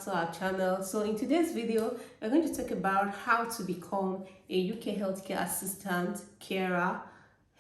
back to our channel. So in today's video, we're going to talk about how to become a UK healthcare assistant, carer,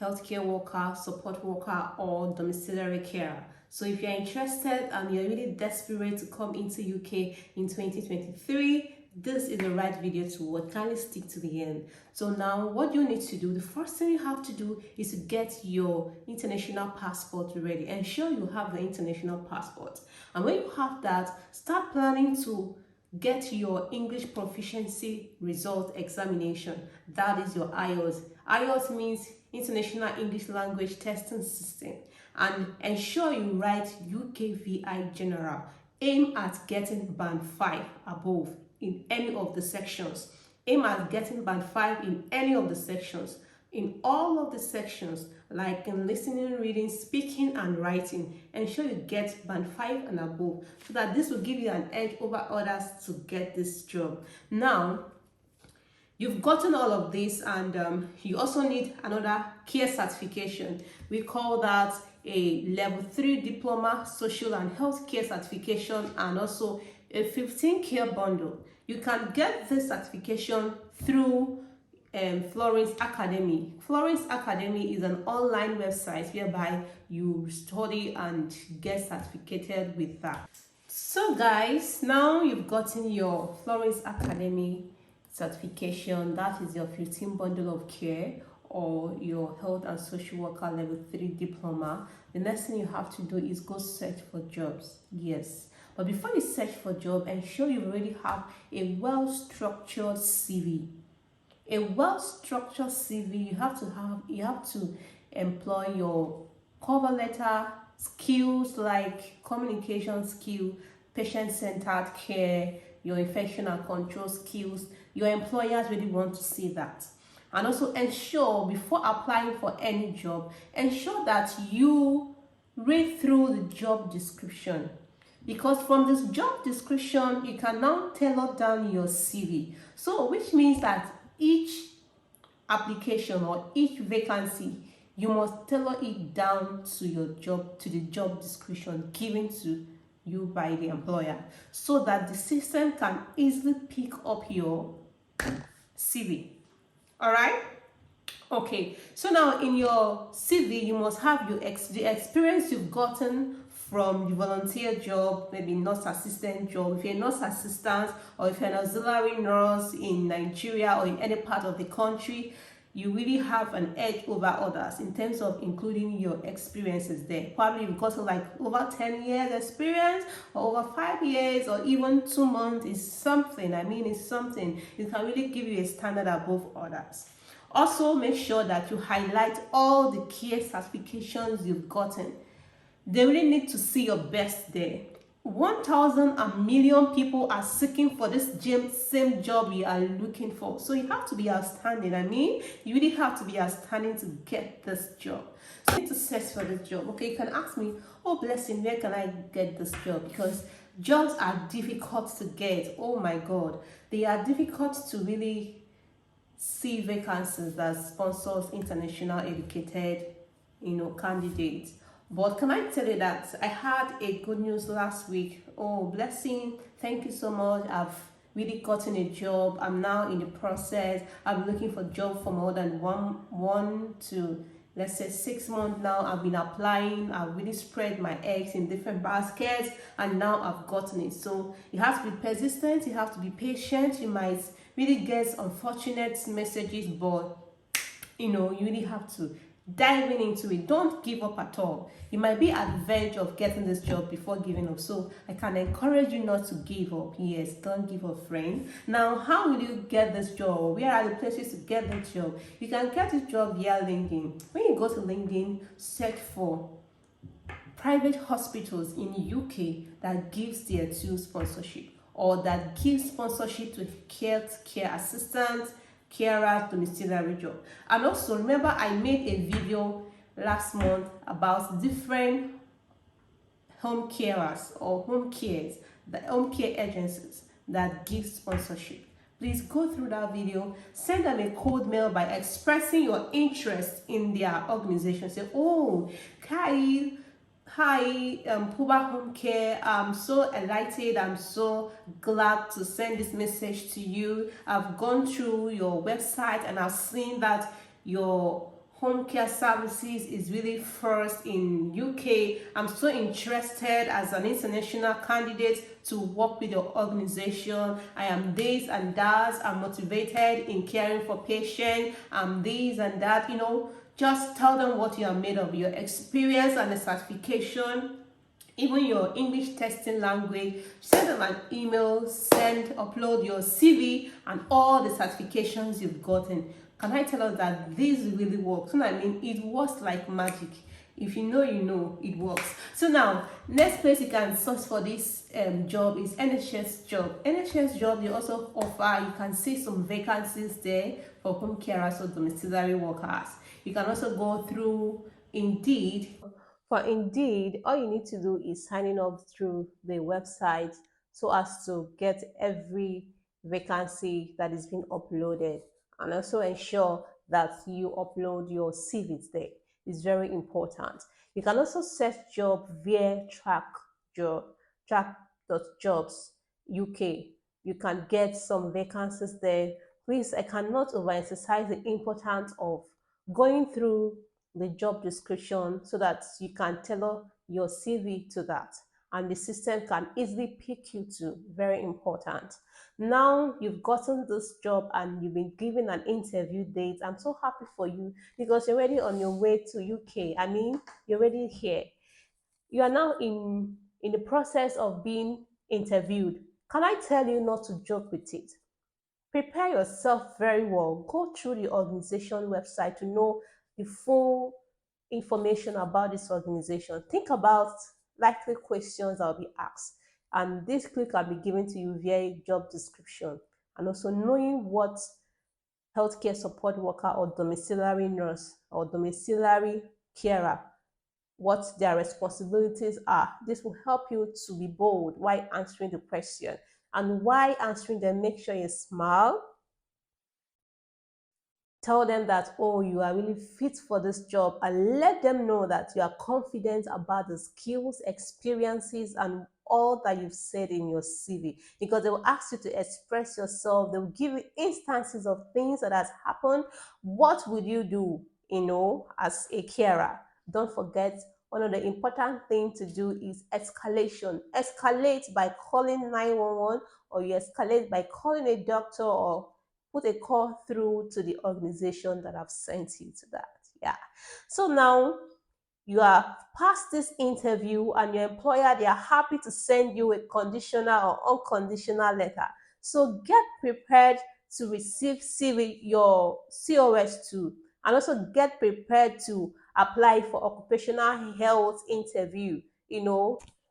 healthcare worker, support worker, or domiciliary carer. So if you're interested and you're really desperate to come into UK in 2023, this is the right video to watch. Kindly stick to the end. So now what you need to do, the first thing you have to do is to get your international passport ready. Ensure you have the international passport. And when you have that, start planning to get your English proficiency result examination. That is your IELTS. IELTS means International English Language Testing System. And ensure you write UKVI General. Aim at getting band 5 above in any of the sections. Aim at getting band 5 in any of the sections. In all of the sections, like in listening, reading, speaking, and writing, ensure you get band 5 and above, so that this will give you an edge over others to get this job. Now, you've gotten all of this, and you also need another care certification. We call that a level 3 diploma, social and health care certification, and also a 15 care bundle. You can get this certification through Florence Academy. Florence Academy is an online website whereby you study and get certificated with that. So guys, now you've gotten your Florence Academy certification. That is your 15 bundle of care or your health and social worker level 3 diploma. The next thing you have to do is go search for jobs. Yes, but before you search for job, ensure you already have a well-structured CV. A well-structured CV, you have to employ your cover letter skills like communication skill, patient-centered care, your infection and control skills. Your employers really want to see that. And also ensure, before applying for any job, ensure that you read through the job description. Because from this job description, you can now tailor down your CV. So, which means that each application or each vacancy, you must tailor it down to your job, to the job description given to you by the employer, so that the system can easily pick up your CV. All right? Okay, so now in your CV, you must have the experience you've gotten from the volunteer job, maybe nurse assistant job. If you're a nurse assistant, or if you're an auxiliary nurse in Nigeria or in any part of the country, you really have an edge over others in terms of including your experiences there. Probably you've got like over 10 years experience, or over 5 years, or even 2 months is something. It's something. It can really give you a standard above others. Also, make sure that you highlight all the care certifications you've gotten. They really need to see your best there. 1,000 million people are seeking for this same job you are looking for. So you have to be outstanding. You really have to be outstanding to get this job. So you need to search for this job. Okay, you can ask me, oh blessing, where can I get this job? Because jobs are difficult to get. Oh my God, they are difficult to really see vacancies that sponsors international educated, candidates. But can I tell you that I had a good news last week? Oh, blessing. Thank you so much. I've really gotten a job. I'm now in the process. I've been looking for a job for more than one to, let's say, 6 months now. I've been applying. I've really spread my eggs in different baskets, and now I've gotten it. So you have to be persistent. You have to be patient. You might really get unfortunate messages, but you really have to diving into it. Don't give up at all. You might be at the verge of getting this job before giving up. So I can encourage you not to give up. Yes, don't give up, friend. Now, how will you get this job? Where are the places to get this job? You can get this job via LinkedIn. When you go to LinkedIn, search for private hospitals in UK that gives their to sponsorship, or that gives sponsorship to care assistants, carers, domiciliary job. And also remember, I made a video last month about different home carers or home cares, the home care agencies that give sponsorship. Please go through that video, send them a cold mail by expressing your interest in their organization. Say, oh, Kai, Hi, Puba Home Care. I'm so elated. I'm so glad to send this message to you. I've gone through your website and I've seen that your home care services is really first in UK. I'm so interested as an international candidate to work with your organization. I am this and that. I'm motivated in caring for patients. I'm this and that. Just tell them what you are made of, your experience and the certification, even your English testing language. Send them an email, upload your CV and all the certifications you've gotten. Can I tell us that this really works? I mean, it works like magic. If you know, you know it works. So now, next place you can source for this job is NHS job. NHS job, they also offer, you can see some vacancies there for home carers or domiciliary workers. You can also go through Indeed. For Indeed, all you need to do is signing up through the website so as to get every vacancy that is being uploaded, and also ensure that you upload your CVs there. It's very important. You can also search job via track.jobs UK. You can get some vacancies there. Please, I cannot overemphasize the importance of going through the job description so that you can tailor your CV to that and the system can easily pick you to. Very important. Now you've gotten this job and you've been given an interview date. I'm so happy for you because you're already on your way to UK. I mean, you're already here. You are now in the process of being interviewed. Can I tell you not to joke with it? Prepare yourself very well. Go through the organization website to know the full information about this organization. Think about likely questions that will be asked. And this clue can be given to you via job description. And also knowing what healthcare support worker or domiciliary nurse or domiciliary carer, what their responsibilities are. This will help you to be bold while answering the question. And while answering them, make sure you smile. Tell them that, oh, you are really fit for this job, and let them know that you are confident about the skills, experiences, and all that you've said in your CV, because they will ask you to express yourself. They will give you instances of things that has happened. What would you do, as a carer? Don't forget, one of the important things to do is escalation. Escalate by calling 911, or you escalate by calling a doctor, or put a call through to the organization that have sent you to that. Yeah. So now you are past this interview and your employer, they are happy to send you a conditional or unconditional letter. So get prepared to receive your COS too, and also get prepared to apply for occupational health interview.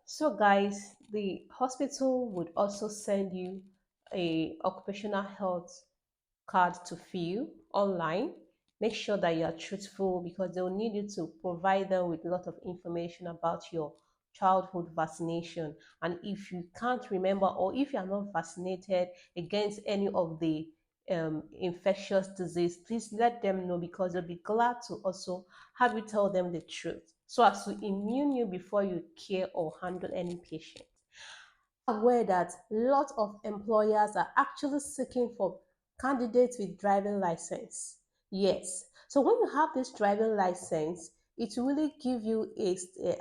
So guys, the hospital would also send you a occupational health card to fill online. Make sure that you are truthful because they will need you to provide them with a lot of information about your childhood vaccination. And if you can't remember, or if you are not vaccinated against any of the infectious disease, please let them know because they'll be glad to also have you tell them the truth so as to immune you before you care or handle any patient. Aware that lots of employers are actually seeking for candidates with driving license. Yes. So when you have this driving license, it will really give you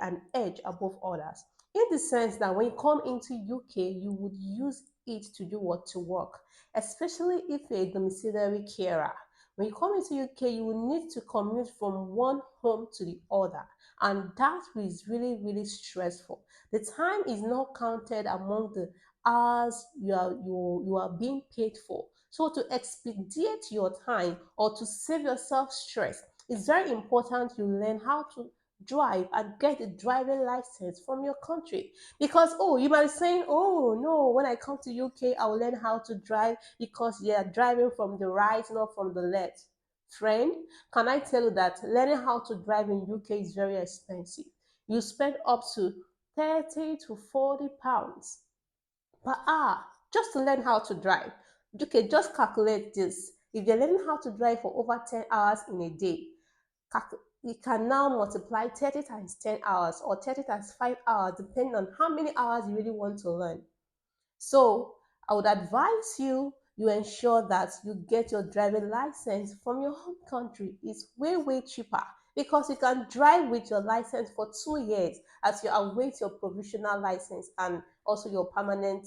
an edge above others. In the sense that when you come into UK, you would use it to do what to work, especially if you're a domiciliary carer. When you come into UK, you will need to commute from one home to the other, and that is really, really stressful. The time is not counted among the hours you are being paid for. So to expedite your time or to save yourself stress, it's very important you learn how to drive and get a driving license from your country. Because you might be saying, oh no, when I come to UK, I will learn how to drive because they are driving from the right, not from the left. Friend, can I tell you that learning how to drive in UK is very expensive? You spend up to 30 to 40 pounds per hour just to learn how to drive. Okay, just calculate this. If you're learning how to drive for over 10 hours in a day, you can now multiply 30 times 10 hours or 30 times 5 hours, depending on how many hours you really want to learn. So I would advise you ensure that you get your driving license from your home country. It's way, way cheaper because you can drive with your license for 2 years as you await your provisional license and also your permanent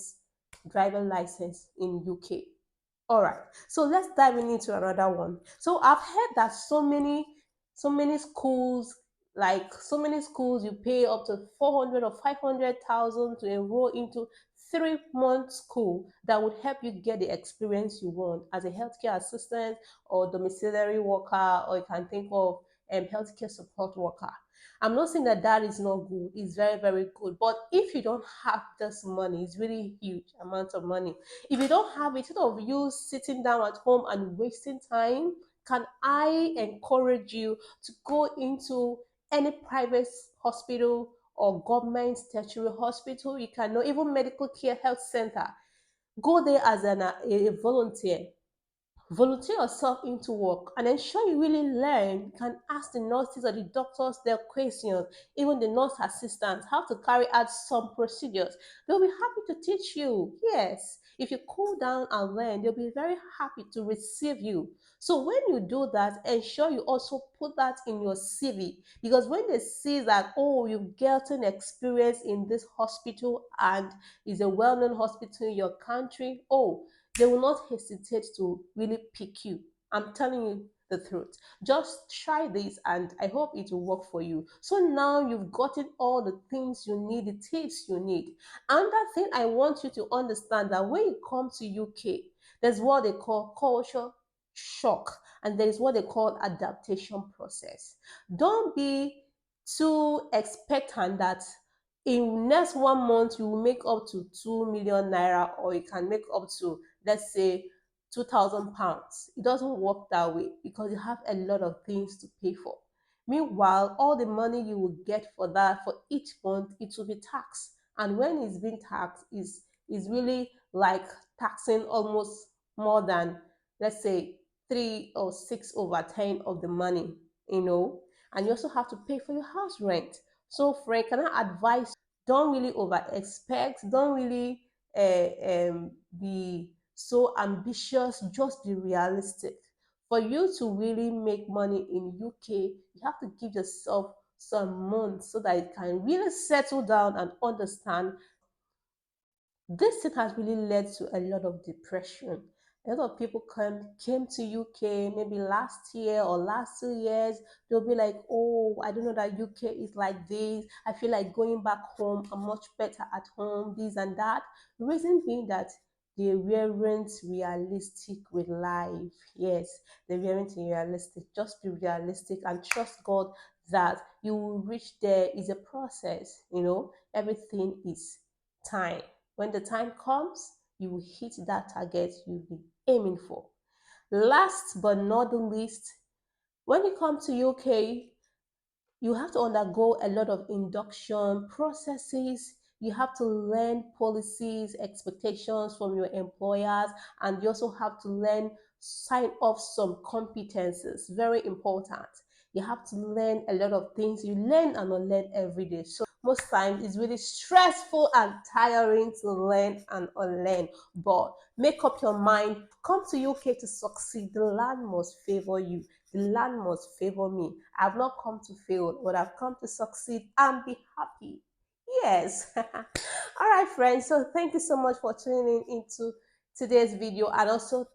driving license in UK. All right. So let's dive into another one. So I've heard that so many schools, like so many schools, you pay up to 400 or 500,000 to enroll into 3 month school that would help you get the experience you want as a healthcare assistant or domiciliary worker, or you can think of healthcare support worker. I'm not saying that that is not good. It's very, very good. But if you don't have this money, it's really huge amount of money. If you don't have it, instead of you sitting down at home and wasting time, can I encourage you to go into any private hospital or government tertiary hospital? You can know even medical care health center. Go there as a volunteer. Volunteer yourself into work and ensure you really learn. You can ask the nurses or the doctors their questions, even the nurse assistants, how to carry out some procedures. They'll be happy to teach you. Yes, if you cool down and learn, they'll be very happy to receive you. So when you do that, ensure you also put that in your CV, because when they see that, oh, you've gotten experience in this hospital and is a well-known hospital in your country, oh, they will not hesitate to really pick you. I'm telling you the truth. Just try this and I hope it will work for you. So now you've gotten all the things you need, the tips you need. Another thing I want you to understand, that when you come to UK, there's what they call culture shock and there is what they call adaptation process. Don't be too expectant that in next 1 month you will make up to 2 million naira, or you can make up to, let's say, £2,000. It doesn't work that way because you have a lot of things to pay for. Meanwhile, all the money you will get for that for each month, it will be taxed. And when it's being taxed, is really like taxing almost more than, let's say, 3 or 6 over 10 of the money. And you also have to pay for your house rent. So, Frank, can I advise, don't really over expect, don't really be so ambitious, just be realistic. For you to really make money in UK, you have to give yourself some months so that you can really settle down and understand. This thing has really led to a lot of depression. A lot of people came to UK maybe last year or last 2 years. They'll be like, oh, I don't know that UK is like this. I feel like going back home. I'm much better at home, this and that. The reason being that they weren't realistic with life. Yes, they weren't realistic. Just be realistic and trust God that you will reach there. Is a process. Everything is time. When the time comes, you will hit that target you've been aiming for. Last but not the least, when you come to UK, you have to undergo a lot of induction processes. You have to learn policies, expectations from your employers, and you also have to sign off some competences. Very important. You have to learn a lot of things. You learn and unlearn every day. So most times it's really stressful and tiring to learn and unlearn. But make up your mind. Come to UK to succeed. The land must favor you. The land must favor me. I've not come to fail, but I've come to succeed and be happy. Yes. All right, friends. So thank you so much for tuning in into today's video and also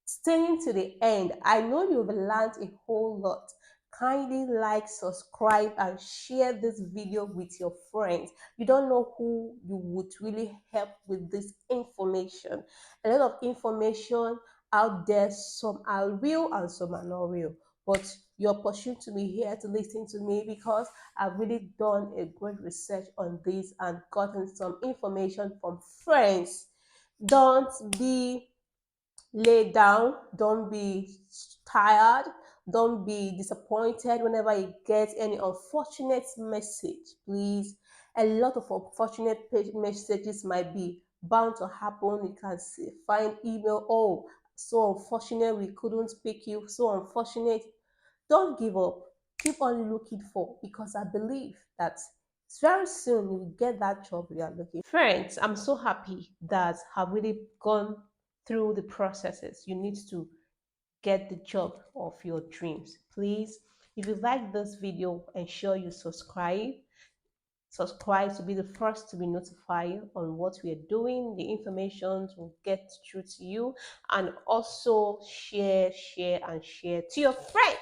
staying to the end. I know you've learned a whole lot. Kindly like, subscribe, and share this video with your friends. You don't know who you would really help with this information. A lot of information out there, some are real and some are not real. But you're opportune to be here to listen to me because I've really done a great research on this and gotten some information from friends. Don't be lay down, don't be tired, don't be disappointed whenever you get any unfortunate message. Please, a lot of unfortunate messages might be bound to happen. You can find email, oh, so unfortunate we couldn't pick you, so unfortunate. Don't give up. Keep on looking for, because I believe that very soon you will get that job you are looking for. Friends, I'm so happy that I've really gone through the processes you need to get the job of your dreams. Please, if you like this video, ensure you subscribe to be the first to be notified on what we are doing. The information will get through to you, and also share to your friends,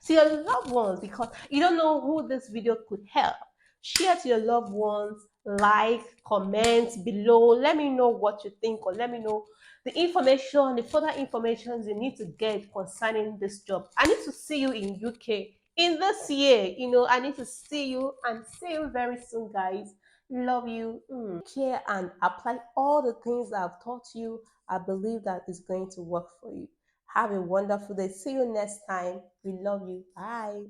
to your loved ones, because you don't know who this video could help. Share to your loved ones, like, comment below, let me know what you think, or let me know the further information you need to get concerning this job. I need to see you in UK in this year. I need to see you, and see you very soon, guys. Love you. Care and apply all the things I've taught you. I believe that is going to work for you. Have a wonderful day. See you next time. We love you. Bye.